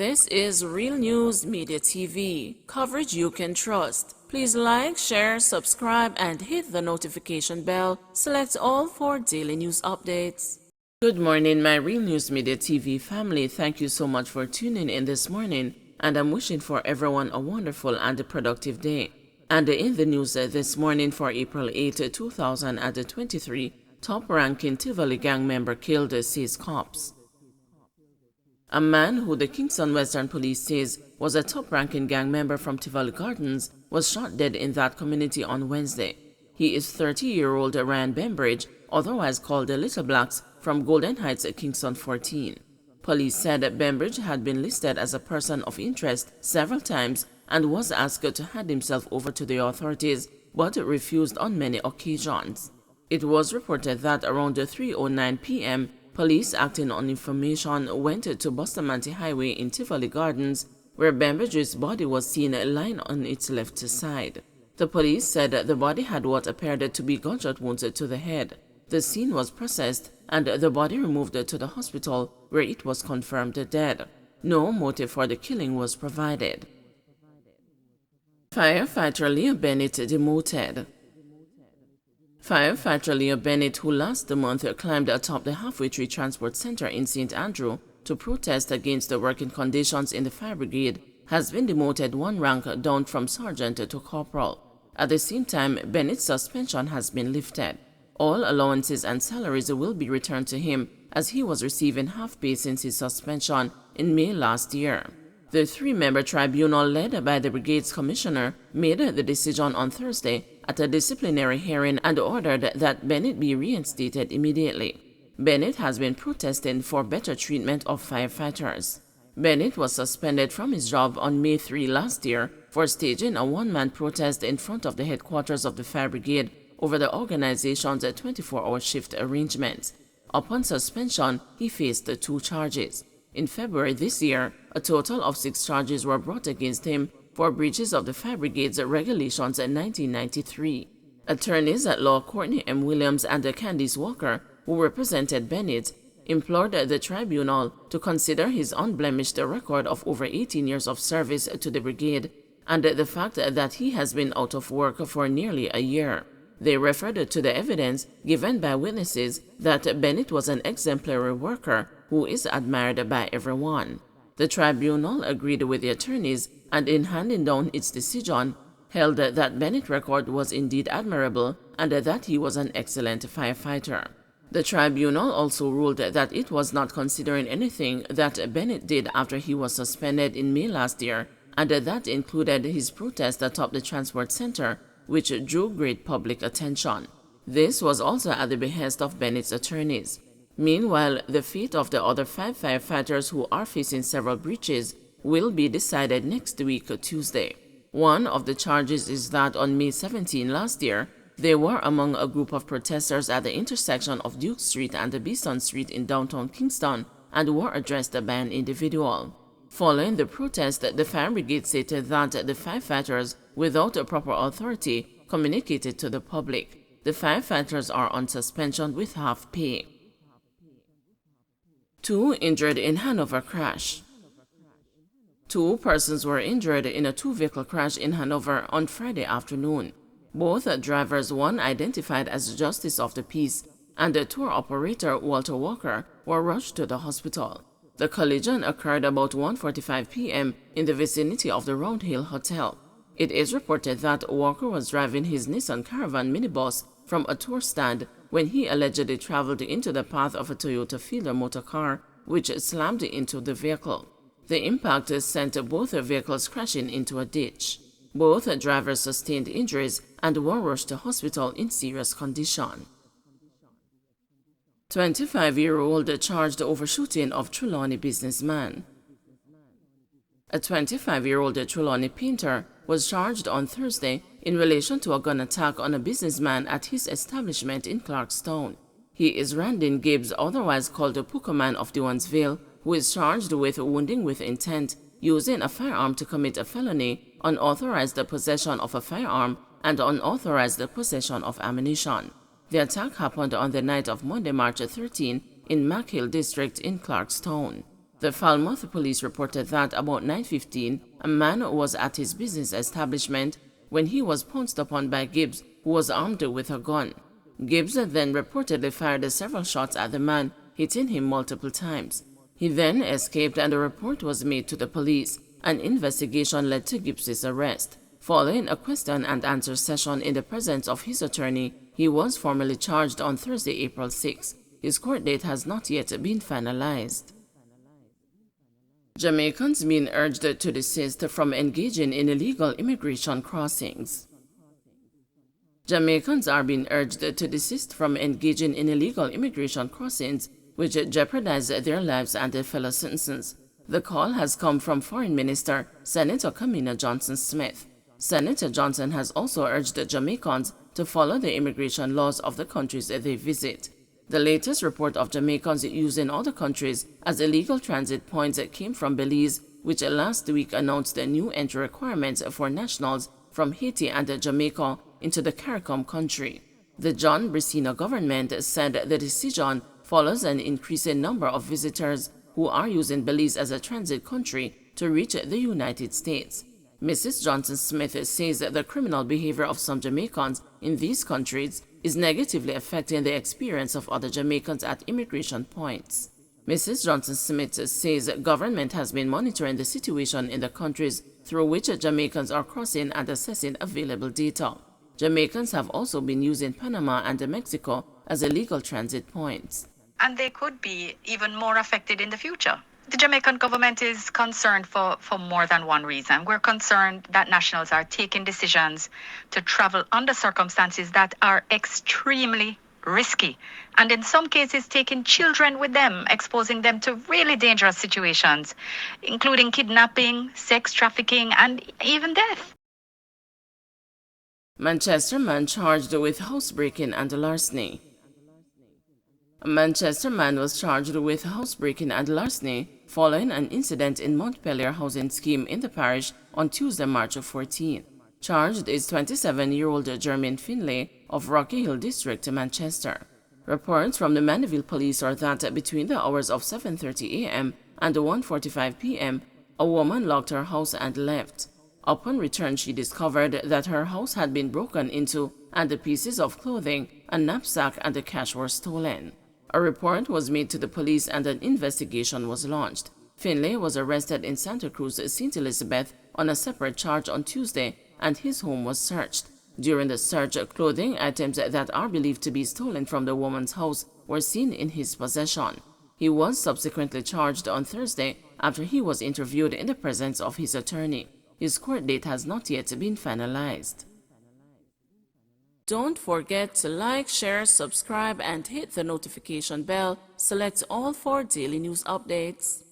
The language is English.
This is Real News Media TV, coverage you can trust. Please like, share, subscribe, and hit the notification bell. Select all for daily news updates. Good morning, my Real News Media TV family. Thank you so much for tuning in this morning, and I'm wishing for everyone a wonderful and a productive day. And in the news this morning for April 8, 2023, top-ranking Tivoli gang member killed, says cops. A man who the Kingston Western Police says was a top-ranking gang member from Tivoli Gardens was shot dead in that community on Wednesday. He is 30-year-old Ryan Bembridge, otherwise called the Little Blacks, from Golden Heights, Kingston 14. Police said that Bembridge had been listed as a person of interest several times and was asked to hand himself over to the authorities, but refused on many occasions. It was reported that around 3:09 p.m., police acting on information went to Bustamante Highway in Tivoli Gardens, where Bembridge's body was seen lying on its left side. The police said the body had what appeared to be gunshot wounds to the head. The scene was processed and the body removed to the hospital, where it was confirmed dead. No motive for the killing was provided. Firefighter Leo Bennett demoted. Firefighter Leo Bennett, who last month climbed atop the Halfway Tree Transport Center in St. Andrew to protest against the working conditions in the fire brigade, has been demoted one rank down from sergeant to corporal. At the same time, Bennett's suspension has been lifted. All allowances and salaries will be returned to him, as he was receiving half pay since his suspension in May last year. The three-member tribunal led by the brigade's commissioner made the decision on Thursday at a disciplinary hearing and ordered that Bennett be reinstated immediately. Bennett has been protesting for better treatment of firefighters. Bennett was suspended from his job on May 3 last year for staging a one-man protest in front of the headquarters of the fire brigade over the organization's 24-hour shift arrangements. Upon suspension, he faced 2 charges. In February this year, a total of 6 charges were brought against him for breaches of the fire brigade's regulations in 1993. Attorneys at law Courtney M. Williams and Candice Walker, who represented Bennett, implored the tribunal to consider his unblemished record of over 18 years of service to the brigade and the fact that he has been out of work for nearly a year. They referred to the evidence given by witnesses that Bennett was an exemplary worker who is admired by everyone. The tribunal agreed with the attorneys and, in handing down its decision, held that Bennett's record was indeed admirable and that he was an excellent firefighter. The tribunal also ruled that it was not considering anything that Bennett did after he was suspended in May last year, and that included his protest atop the transport center, which drew great public attention. This was also at the behest of Bennett's attorneys. Meanwhile, the fate of the other 5 firefighters who are facing several breaches will be decided next week, Tuesday. One of the charges is that on May 17 last year, they were among a group of protesters at the intersection of Duke Street and Beeston Street in downtown Kingston and were addressed by an individual. Following the protest, the fire brigade stated that the firefighters, without a proper authority, communicated to the public. The firefighters are on suspension with half pay. 2 injured in Hanover crash. 2 persons were injured in a 2-vehicle crash in Hanover on Friday afternoon. Both drivers, one identified as Justice of the Peace, and the tour operator Walter Walker, were rushed to the hospital. The collision occurred about 1:45 p.m. in the vicinity of the Round Hill Hotel. It is reported that Walker was driving his Nissan Caravan minibus from a tour stand when he allegedly traveled into the path of a Toyota Fielder motor car, which slammed into the vehicle. The impact sent both vehicles crashing into a ditch. Both drivers sustained injuries and were rushed to hospital in serious condition. 25-year-old charged over shooting of Trelawney businessman. A 25-year-old Trelawney painter was charged on Thursday in relation to a gun attack on a businessman at his establishment in Clarkstown. He is Randin Gibbs, otherwise called the Pookaman of Dewansville, who is charged with wounding with intent, using a firearm to commit a felony, unauthorized possession of a firearm, and unauthorized possession of ammunition. The attack happened on the night of Monday, March 13, in Mackhill District in Clarkstown. The Falmouth police reported that about 9:15, a man was at his business establishment when he was pounced upon by Gibbs, who was armed with a gun. Gibbs then reportedly fired several shots at the man, hitting him multiple times. He then escaped and a report was made to the police. An investigation led to Gibbs' arrest. Following a question and answer session in the presence of his attorney, he was formally charged on Thursday, April 6. His court date has not yet been finalized. Jamaicans being urged to desist from engaging in illegal immigration crossings. Jamaicans are being urged to desist from engaging in illegal immigration crossings which jeopardize their lives and their fellow citizens. The call has come from Foreign Minister Senator Kamina Johnson-Smith. Senator Johnson has also urged Jamaicans to follow the immigration laws of the countries they visit. The latest report of Jamaicans using other countries as illegal transit points came from Belize, which last week announced the new entry requirements for nationals from Haiti and Jamaica into the CARICOM country. The John Bricino government said the decision follows an increasing number of visitors who are using Belize as a transit country to reach the United States. Mrs. Johnson-Smith says that the criminal behavior of some Jamaicans in these countries is negatively affecting the experience of other Jamaicans at immigration points. Mrs. Johnson-Smith says government has been monitoring the situation in the countries through which Jamaicans are crossing and assessing available data. Jamaicans have also been using Panama and Mexico as illegal transit points. And they could be even more affected in the future. The Jamaican government is concerned for more than one reason. We're concerned that nationals are taking decisions to travel under circumstances that are extremely risky, and in some cases taking children with them, exposing them to really dangerous situations, including kidnapping, sex trafficking, and even death. Manchester man charged with housebreaking and larceny. A Manchester man was charged with housebreaking and larceny following an incident in Montpelier housing scheme in the parish on Tuesday, March 14. Charged is 27-year-old Jermaine Finlay of Rocky Hill District, Manchester. Reports from the Mandeville police are that between the hours of 7:30 a.m. and 1:45 p.m., a woman locked her house and left. Upon return, she discovered that her house had been broken into and the pieces of clothing, a knapsack, and the cash were stolen. A report was made to the police and an investigation was launched. Finlay was arrested in Santa Cruz, St. Elizabeth on a separate charge on Tuesday, and his home was searched. During the search, clothing items that are believed to be stolen from the woman's house were seen in his possession. He was subsequently charged on Thursday after he was interviewed in the presence of his attorney. His court date has not yet been finalized. Don't forget to like, share, subscribe, and hit the notification bell. Select all for daily news updates.